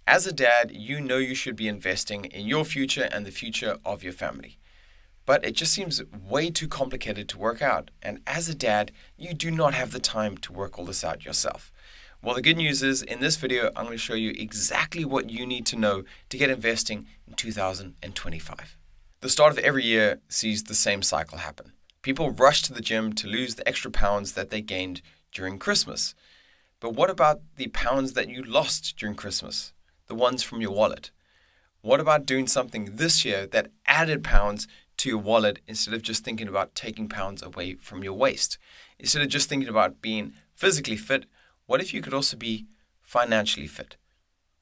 As a dad, you know you should be investing in your future and the future of your family. But it just seems way too complicated to work out. And as a dad, you do not have the time to work all this out yourself. Well, the good news is in this video, I'm going to show you exactly what you need to know to get investing in 2025. The start of every year sees the same cycle happen. People rush to the gym to lose the extra pounds that they gained during Christmas. But what about the pounds that you lost during Christmas? The ones from your wallet? What about doing something this year that added pounds to your wallet instead of just thinking about taking pounds away from your waist? Instead of just thinking about being physically fit, what if you could also be financially fit?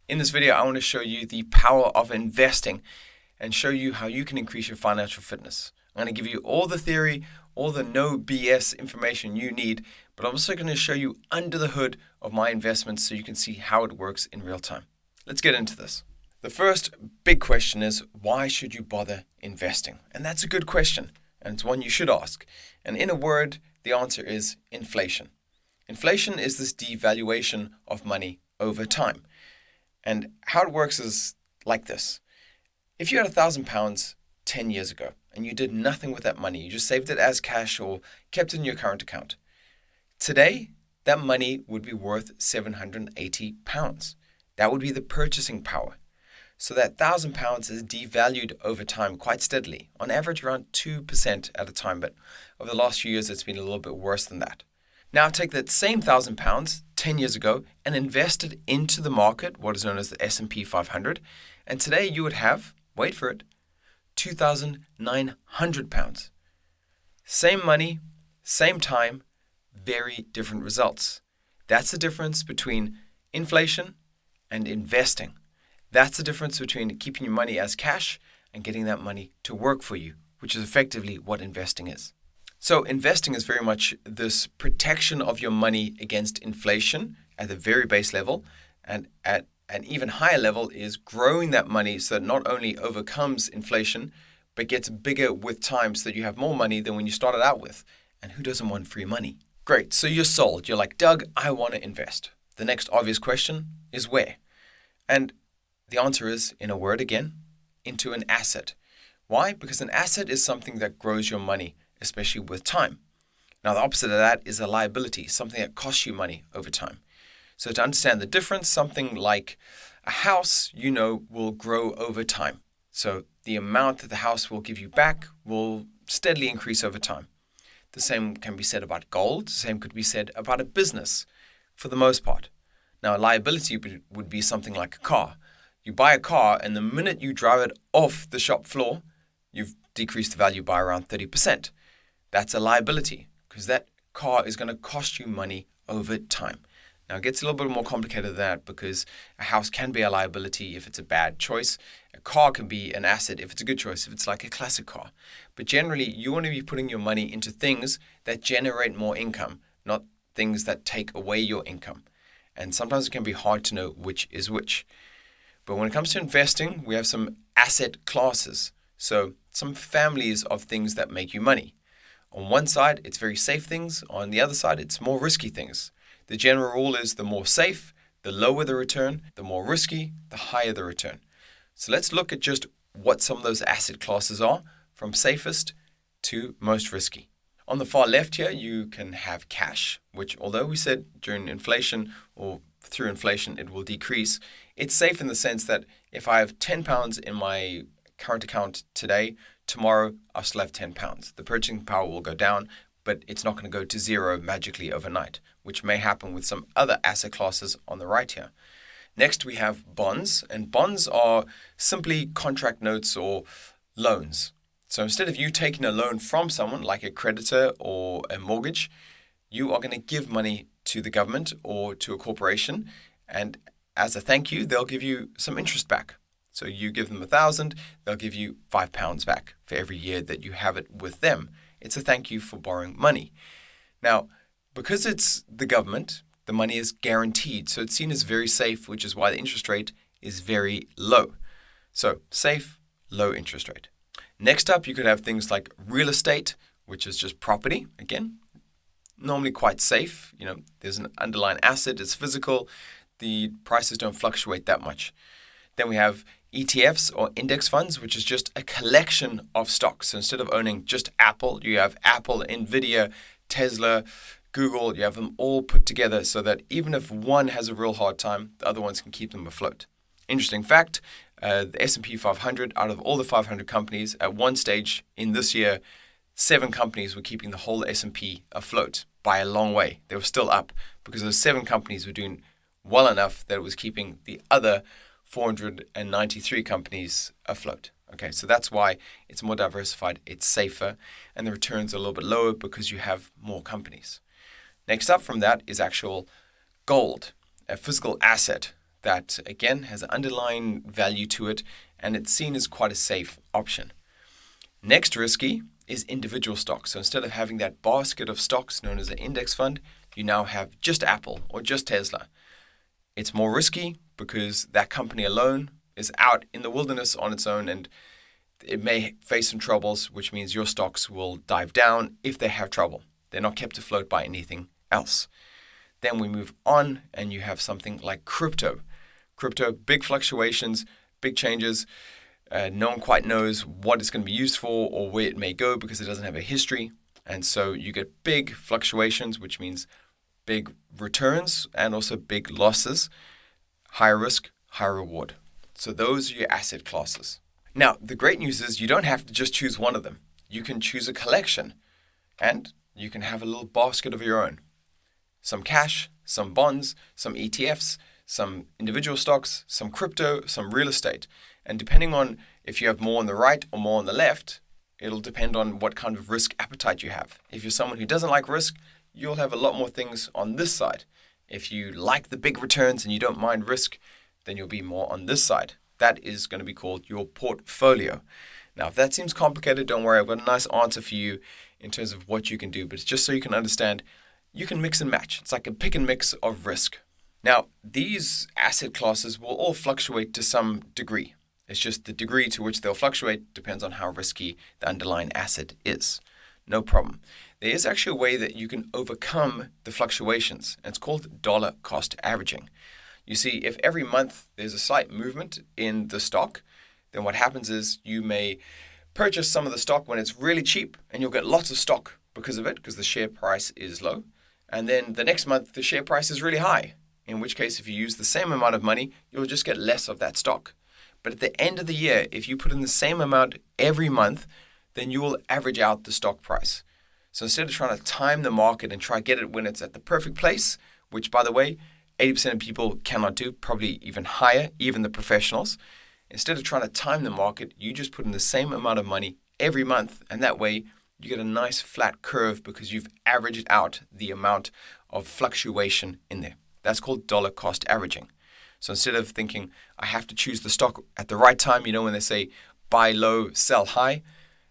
In this video, I want to show you the power of investing and show you how you can increase your financial fitness. I'm going to give you all the theory, all the no BS information you need, but I'm also going to show you under the hood of my investments so you can see how it works in real time. Let's get into this. The first big question is, why should you bother investing? And that's a good question, and it's one you should ask. And in a word, the answer is inflation. Inflation is this devaluation of money over time. And how it works is like this. If you had £1,000 10 years ago and you did nothing with that money, you just saved it as cash or kept it in your current account, today that money would be worth £780. That would be the purchasing power. So that £1,000 is devalued over time quite steadily, on average around 2% at a time, but over the last few years it's been a little bit worse than that. Now take that same £1,000 10 years ago and invest it into the market, what is known as the S&P 500, and today you would have, wait for it, £2,900. Same money, same time, very different results. That's the difference between inflation and investing. That's the difference between keeping your money as cash and getting that money to work for you, which is effectively what investing is. So investing is very much this protection of your money against inflation at the very base level, and at an even higher level is growing that money so that not only overcomes inflation, but gets bigger with time so that you have more money than when you started out with. And who doesn't want free money? Great, so you're sold. You're like, Doug, I want to invest. The next obvious question is where? And the answer is, in a word again, into an asset. Why? Because an asset is something that grows your money, especially with time. Now, the opposite of that is a liability, something that costs you money over time. So to understand the difference, something like a house, will grow over time. So the amount that the house will give you back will steadily increase over time. The same can be said about gold. The same could be said about a business for the most part. Now, a liability would be something like a car. You buy a car, and the minute you drive it off the shop floor, you've decreased the value by around 30%. That's a liability because that car is going to cost you money over time. Now, it gets a little bit more complicated than that because a house can be a liability if it's a bad choice. A car can be an asset if it's a good choice, if it's like a classic car. But generally, you want to be putting your money into things that generate more income, not things that take away your income. And sometimes it can be hard to know which is which. But when it comes to investing, we have some asset classes. So some families of things that make you money. On one side, it's very safe things. On the other side, it's more risky things. The general rule is the more safe, the lower the return, the more risky, the higher the return. So let's look at just what some of those asset classes are, from safest to most risky. On the far left here, you can have cash, which although we said during inflation or through inflation it will decrease, it's safe in the sense that if I have £10 in my current account today, tomorrow I'll still have £10. The purchasing power will go down, but it's not going to go to zero magically overnight, which may happen with some other asset classes on the right here. Next, we have bonds, and bonds are simply contract notes or loans. So instead of you taking a loan from someone like a creditor or a mortgage, you are going to give money to the government or to a corporation, and as a thank you, they'll give you some interest back. So you give them £1,000, they'll give you £5 back for every year that you have it with them. It's a thank you for borrowing money. Now, because it's the government, the money is guaranteed, so it's seen as very safe, which is why the interest rate is very low. So safe, low interest rate. Next up, you could have things like real estate, which is just property. Again, normally quite safe. There's an underlying asset, it's physical. the prices don't fluctuate that much. Then we have ETFs or index funds, which is just a collection of stocks. So instead of owning just Apple, you have Apple, Nvidia, Tesla, Google. You have them all put together so that even if one has a real hard time, the other ones can keep them afloat. Interesting fact, the S&P 500, out of all the 500 companies, at one stage in this year, 7 companies were keeping the whole S&P afloat by a long way. They were still up because those 7 companies were doing well enough that it was keeping the other 493 companies afloat. Okay, so that's why it's more diversified, it's safer, and the returns are a little bit lower because you have more companies. Next up from that is actual gold, a physical asset that, again, has an underlying value to it, and it's seen as quite a safe option. Next risky is individual stocks. So instead of having that basket of stocks known as an index fund, you now have just Apple or just Tesla. It's more risky because that company alone is out in the wilderness on its own, and it may face some troubles, which means your stocks will dive down if they have trouble. They're not kept afloat by anything else. Then we move on and you have something like crypto. Crypto, big fluctuations, big changes. No one quite knows what it's going to be used for or where it may go because it doesn't have a history. And so you get big fluctuations, which means big returns and also big losses, higher risk, higher reward. So those are your asset classes. Now, the great news is you don't have to just choose one of them. You can choose a collection and you can have a little basket of your own. Some cash, some bonds, some ETFs, some individual stocks, some crypto, some real estate. And depending on if you have more on the right or more on the left, it'll depend on what kind of risk appetite you have. If you're someone who doesn't like risk, you'll have a lot more things on this side. If you like the big returns and you don't mind risk, then you'll be more on this side. That is going to be called your portfolio. Now, if that seems complicated, don't worry. I've got a nice answer for you in terms of what you can do. But it's just so you can understand, you can mix and match. It's like a pick and mix of risk. Now, these asset classes will all fluctuate to some degree. It's just the degree to which they'll fluctuate depends on how risky the underlying asset is. No problem. There is actually a way that you can overcome the fluctuations, and it's called dollar cost averaging. You see, if every month there's a slight movement in the stock, then what happens is you may purchase some of the stock when it's really cheap, and you'll get lots of stock because of it, because the share price is low. And then the next month, the share price is really high, in which case, if you use the same amount of money, you'll just get less of that stock. But at the end of the year, if you put in the same amount every month, then you will average out the stock price. So instead of trying to time the market and try to get it when it's at the perfect place, which, by the way, 80% of people cannot do, probably even higher, even the professionals. Instead of trying to time the market, you just put in the same amount of money every month, and that way you get a nice flat curve because you've averaged out the amount of fluctuation in there. That's called dollar cost averaging. So instead of thinking, I have to choose the stock at the right time, when they say buy low, sell high,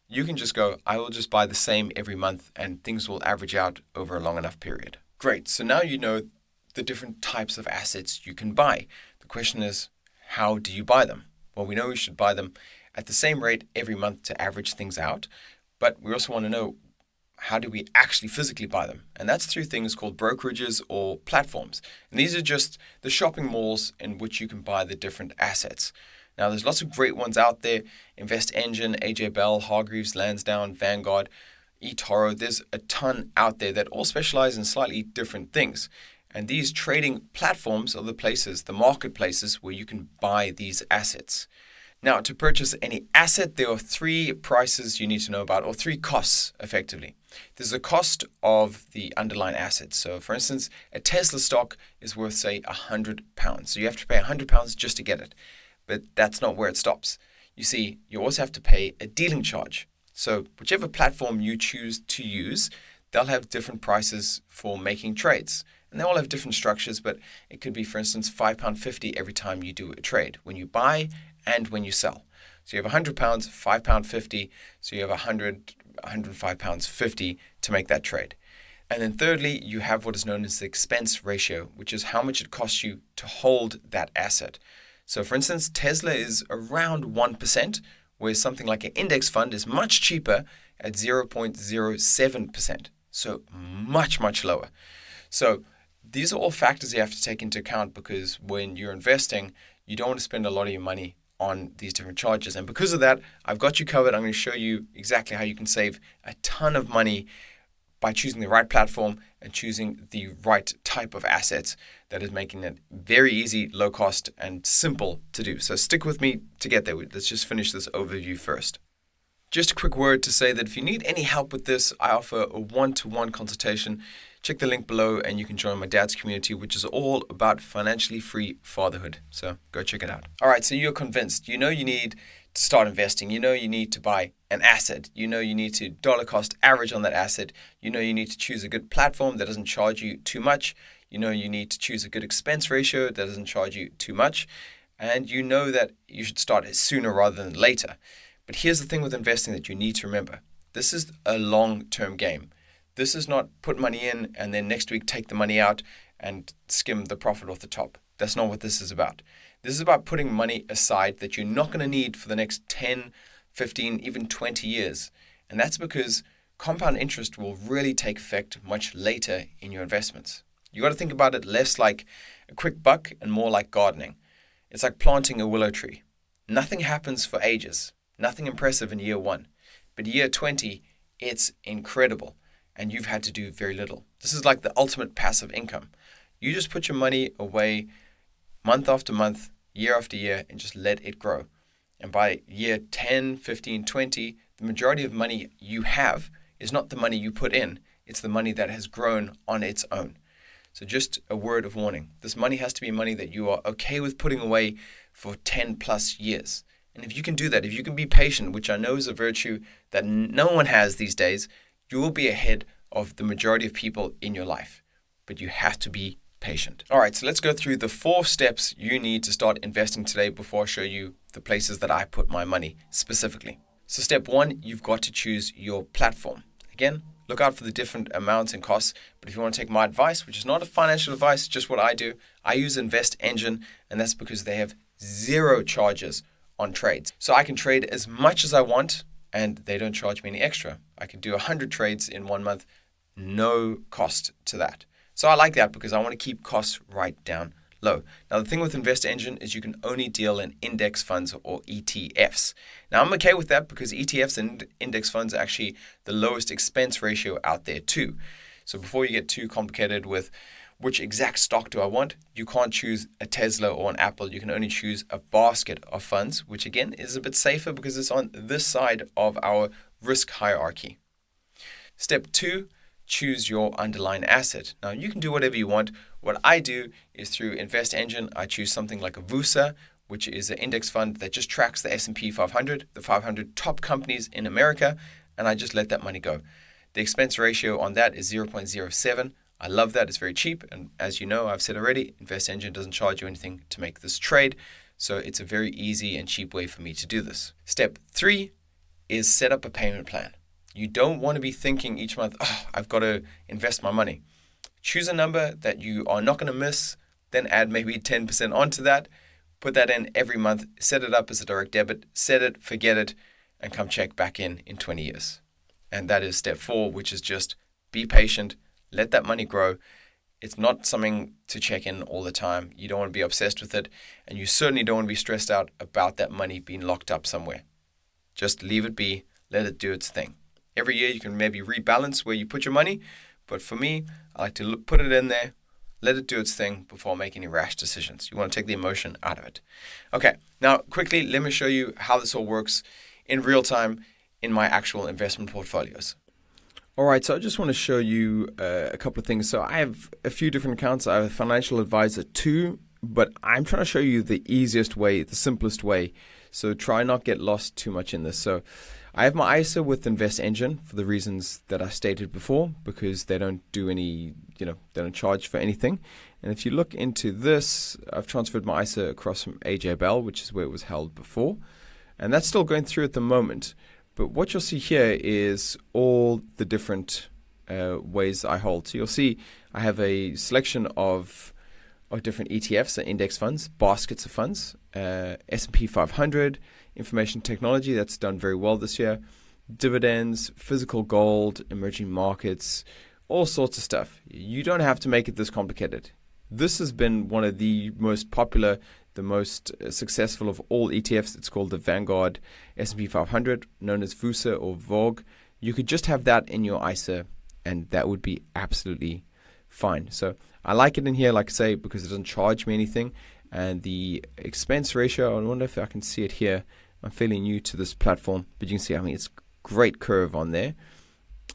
you can just go, I will just buy the same every month and things will average out over a long enough period. Great. So now you know the different types of assets you can buy. The question is, how do you buy them? Well, we know we should buy them at the same rate every month to average things out, but we also want to know, how do we actually physically buy them? And that's through things called brokerages or platforms. And these are just the shopping malls in which you can buy the different assets. Now, there's lots of great ones out there. Invest Engine, AJ Bell, Hargreaves, Lansdowne, Vanguard, eToro. There's a ton out there that all specialize in slightly different things. And these trading platforms are the places, the marketplaces where you can buy these assets. Now, to purchase any asset, there are 3 prices you need to know about, or 3 costs, effectively. There's the cost of the underlying asset. So, for instance, a Tesla stock is worth, say, £100. So you have to pay £100 just to get it. But that's not where it stops. You see, you also have to pay a dealing charge. So whichever platform you choose to use, they'll have different prices for making trades. And they all have different structures, but it could be, for instance, £5.50 every time you do a trade, when you buy and when you sell. So you have £100, £5.50, so you have £105.50 to make that trade. And then thirdly, you have what is known as the expense ratio, which is how much it costs you to hold that asset. So for instance, Tesla is around 1%, whereas something like an index fund is much cheaper at 0.07%. So much, much lower. So These are all factors you have to take into account because when you're investing, you don't want to spend a lot of your money on these different charges. And because of that, I've got you covered. I'm going to show you exactly how you can save a ton of money by choosing the right platform and choosing the right type of assets that is making it very easy, low cost, and simple to do. So stick with me to get there. Let's just finish this overview first. Just a quick word to say that if you need any help with this, I offer a one-to-one consultation. Check the link below and you can join my dad's community, which is all about financially free fatherhood. So go check it out. All right, so you're convinced. You know you need to start investing. You know you need to buy an asset. You know you need to dollar cost average on that asset. You know you need to choose a good platform that doesn't charge you too much. You know you need to choose a good expense ratio that doesn't charge you too much. And you know that you should start it sooner rather than later. But here's the thing with investing that you need to remember. This is a long-term game. This is not put money in and then next week take the money out and skim the profit off the top. That's not what this is about. This is about putting money aside that you're not going to need for the next 10, 15, even 20 years. And that's because compound interest will really take effect much later in your investments. You got to think about it less like a quick buck and more like gardening. It's like planting a willow tree. Nothing happens for ages. Nothing impressive in year 1. But year 20, it's incredible. And you've had to do very little. This is like the ultimate passive income. You just put your money away month after month, year after year, and just let it grow. And by year 10, 15, 20, the majority of money you have is not the money you put in. It's the money that has grown on its own. So just a word of warning. This money has to be money that you are okay with putting away for 10 plus years. And if you can do that, if you can be patient, which I know is a virtue that no one has these days, you will be ahead of the majority of people in your life. But you have to be patient. All right, so let's go through the 4 steps you need to start investing today before I show you the places that I put my money specifically. So step 1, you've got to choose your platform. Again, look out for the different amounts and costs. But if you want to take my advice, which is not a financial advice, just what I do, I use Invest Engine, and that's because they have 0 charges on trades. So I can trade as much as I want and they don't charge me any extra. I can do 100 trades in 1 month, no cost to that. So I like that because I want to keep costs right down low. Now the thing with Invest Engine is you can only deal in index funds or ETFs. Now I'm okay with that because ETFs and index funds are actually the lowest expense ratio out there too. So before you get too complicated with which exact stock do I want, you can't choose a Tesla or an Apple. You can only choose a basket of funds, which again is a bit safer because it's on this side of our risk hierarchy. Step 2, choose your underlying asset. Now you can do whatever you want. What I do is through Invest Engine, I choose something like a VUSA, which is an index fund that just tracks the S&P 500, the 500 top companies in America, and I just let that money go. The expense ratio on that is 0.07. I love that. It's very cheap. And as you know, I've said already, Invest Engine doesn't charge you anything to make this trade. So it's a very easy and cheap way for me to do this. Step 3 is set up a payment plan. You don't want to be thinking each month, oh, I've got to invest my money. Choose a number that you are not going to miss, then add maybe 10% onto that. Put that in every month, set it up as a direct debit, set it, forget it, and come check back in 20 years. And that is step 4, which is just be patient. Let that money grow. It's not something to check in all the time. You don't want to be obsessed with it. And you certainly don't want to be stressed out about that money being locked up somewhere. Just leave it be. Let it do its thing. Every year you can maybe rebalance where you put your money. But for me, I like to put it in there, let it do its thing before making any rash decisions. You want to take the emotion out of it. Okay, now quickly, let me show you how this all works in real time in my actual investment portfolios. All right, so I just want to show you a couple of things. So I have a few different accounts. I have a financial advisor too, but I'm trying to show you the easiest way, the simplest way. So try not get lost too much in this. So I have my ISA with Invest Engine for the reasons that I stated before, because they don't do any, they don't charge for anything. And if you look into this, I've transferred my ISA across from AJ Bell, which is where it was held before. And that's still going through at the moment. But what you'll see here is all the different ways I hold. So you'll see I have a selection of different ETFs, index funds, baskets of funds, S&P 500, information technology, that's done very well this year, dividends, physical gold, emerging markets, all sorts of stuff. You don't have to make it this complicated. This has been one of the most popular, the most successful of all ETFs. It's called the Vanguard S&P 500, known as VUSA or VOG. You could just have that in your ISA, and that would be absolutely fine. So I like it in here, like I say, because it doesn't charge me anything. And the expense ratio, I wonder if I can see it here. I'm fairly new to this platform, but you can see, it's great curve on there.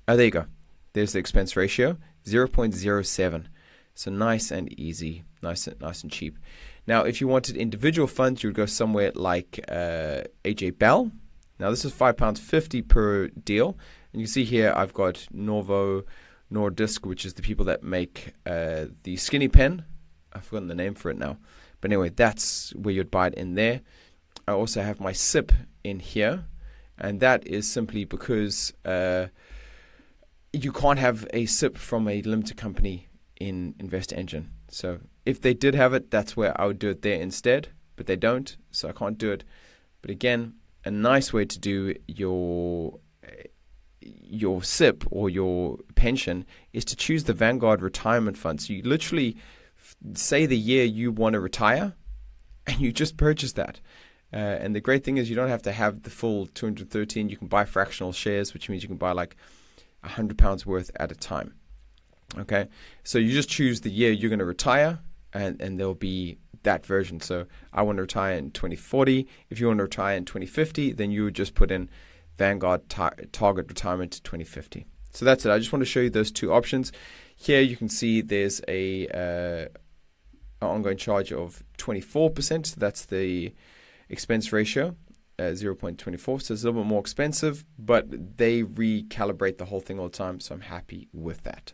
Oh, there you go. There's the expense ratio, 0.07. So nice and easy, nice and cheap. Now, if you wanted individual funds, you would go somewhere like AJ Bell. Now, this is £5.50 per deal. And you see here, I've got Nordisk, which is the people that make the skinny pen. I've forgotten the name for it now. But anyway, that's where you'd buy it in there. I also have my SIP in here. And that is simply because you can't have a SIP from a limited company in Investor Engine. So if they did have it, that's where I would do it there instead. But they don't, so I can't do it. But again, a nice way to do your SIP or your pension is to choose the Vanguard Retirement Fund. So you literally say the year you want to retire, and you just purchase that. And the great thing is you don't have to have the full 213. You can buy fractional shares, which means you can buy like £100 worth at a time. Okay, so you just choose the year you're going to retire, and there'll be that version. So I want to retire in 2040. If you want to retire in 2050, then you would just put in Vanguard Target Retirement to 2050. So that's it. I just want to show you those two options. Here you can see there's a ongoing charge of 24%. So that's the expense ratio, 0.24. So it's a little bit more expensive, but they recalibrate the whole thing all the time. So I'm happy with that.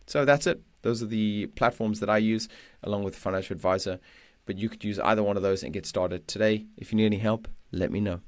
So that's it. Those are the platforms that I use along with Financial Advisor. But you could use either one of those and get started today. If you need any help, let me know.